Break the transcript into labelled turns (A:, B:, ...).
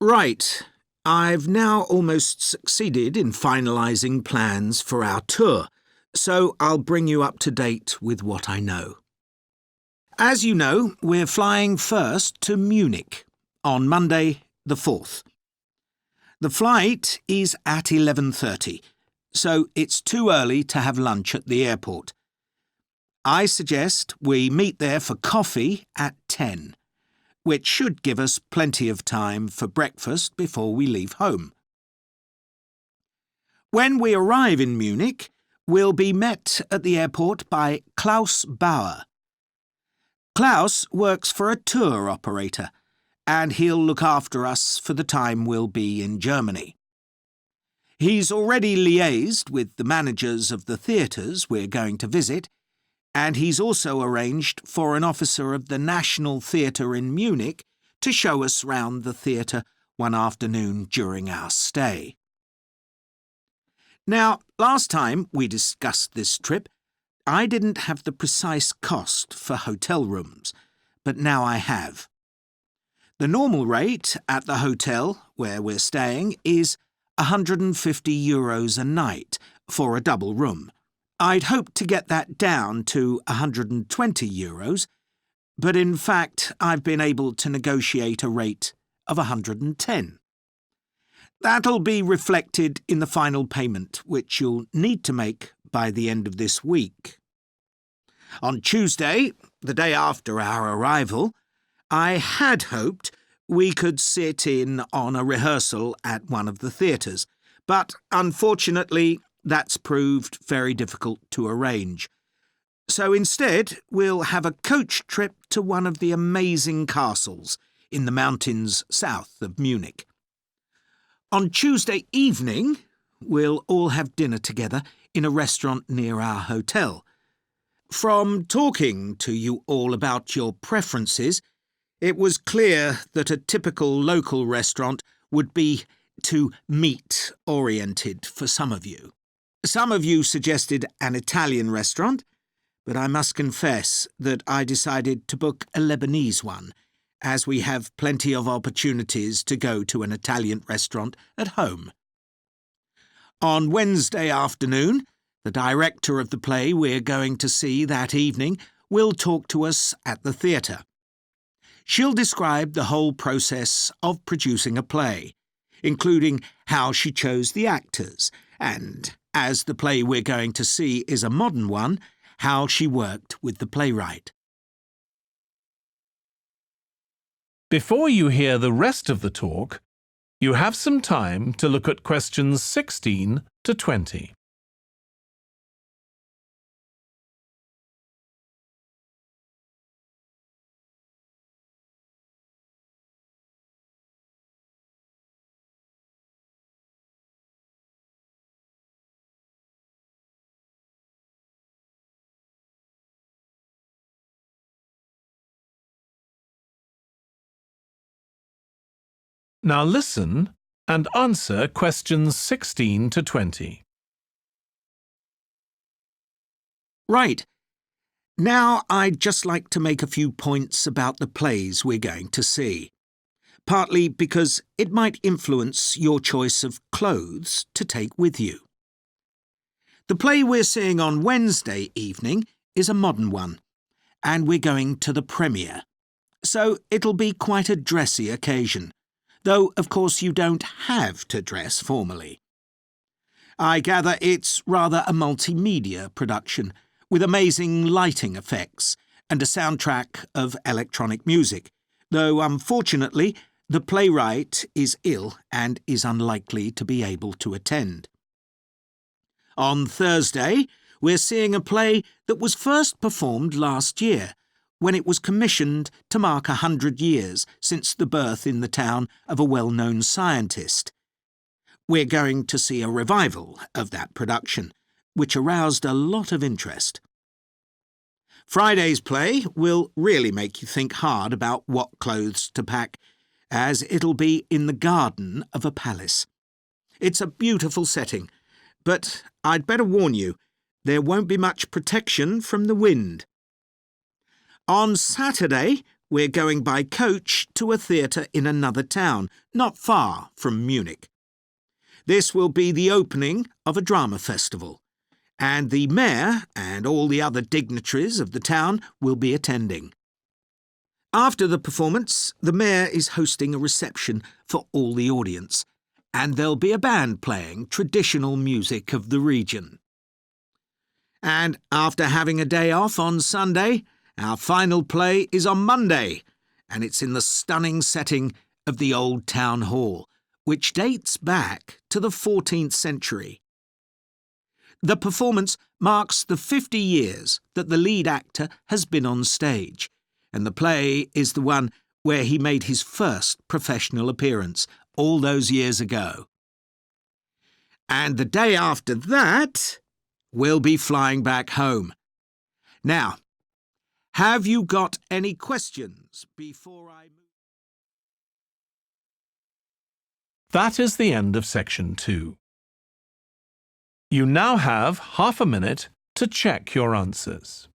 A: Right. I've now almost succeeded in finalising plans for our tour, so I'll bring you up to date with what I know. As you know, we're flying first to Munich on Monday the 4th. The flight is at 11:30, so it's too early to have lunch at the airport. I suggest we meet there for coffee at 10, which should give us plenty of time for breakfast before we leave home. When we arrive in Munich, we'll be met at the airport by Klaus Bauer. Klaus works for a tour operator, and he'll look after us for the time we'll be in Germany. He's already liaised with the managers of the theatres we're going to visit, and he's also arranged for an officer of the National Theatre in Munich to show us round the theatre one afternoon during our stay. Now, last time we discussed this trip, I didn't have the precise cost for hotel rooms, but now I have. The normal rate at the hotel where we're staying is €150 a night for a double room. I'd hoped to get that down to €120, but in fact I've been able to negotiate a rate of €110. That'll be reflected in the final payment, which you'll need to make by the end of this week. On Tuesday, the day after our arrival, I had hoped we could sit in on a rehearsal at one of the theatres, but unfortunately that's proved very difficult to arrange. So instead, we'll have a coach trip to one of the amazing castles in the mountains south of Munich. On Tuesday evening, we'll all have dinner together in a restaurant near our hotel. From talking to you all about your preferences, it was clear that a typical local restaurant would be too meat-oriented for some of you. Some of you suggested an Italian restaurant, but I must confess that I decided to book a Lebanese one, as we have plenty of opportunities to go to an Italian restaurant at home. On Wednesday afternoon, the director of the play we're going to see that evening will talk to us at the theatre. She'll describe the whole process of producing a play, including how she chose the actors, and, as the play we're going to see is a modern one, how she worked with the playwright.
B: Before you hear the rest of the talk, you have some time to look at questions 16 to 20. Now listen and answer questions 16 to 20.
A: Right. Now I'd just like to make a few points about the plays we're going to see, partly because it might influence your choice of clothes to take with you. The play we're seeing on Wednesday evening is a modern one, and we're going to the premiere, so it'll be quite a dressy occasion, though of course you don't have to dress formally. I gather it's rather a multimedia production, with amazing lighting effects and a soundtrack of electronic music, though unfortunately the playwright is ill and is unlikely to be able to attend. On Thursday, we're seeing a play that was first performed last year, when it was commissioned to mark 100 years since the birth in the town of a well-known scientist. We're going to see a revival of that production, which aroused a lot of interest. Friday's play will really make you think hard about what clothes to pack, as it'll be in the garden of a palace. It's a beautiful setting, but I'd better warn you, there won't be much protection from the wind. On Saturday, we're going by coach to a theatre in another town, not far from Munich. This will be the opening of a drama festival, and the mayor and all the other dignitaries of the town will be attending. After the performance, the mayor is hosting a reception for all the audience, and there'll be a band playing traditional music of the region. And after having a day off on Sunday, our final play is on Monday, and it's in the stunning setting of the old town hall, which dates back to the 14th century. The performance marks the 50 years that the lead actor has been on stage, and the play is the one where he made his first professional appearance all those years ago. And the day after that, we'll be flying back home. Now, have you got any questions before I move?
B: That is the end of section 2. You now have half a minute to check your answers.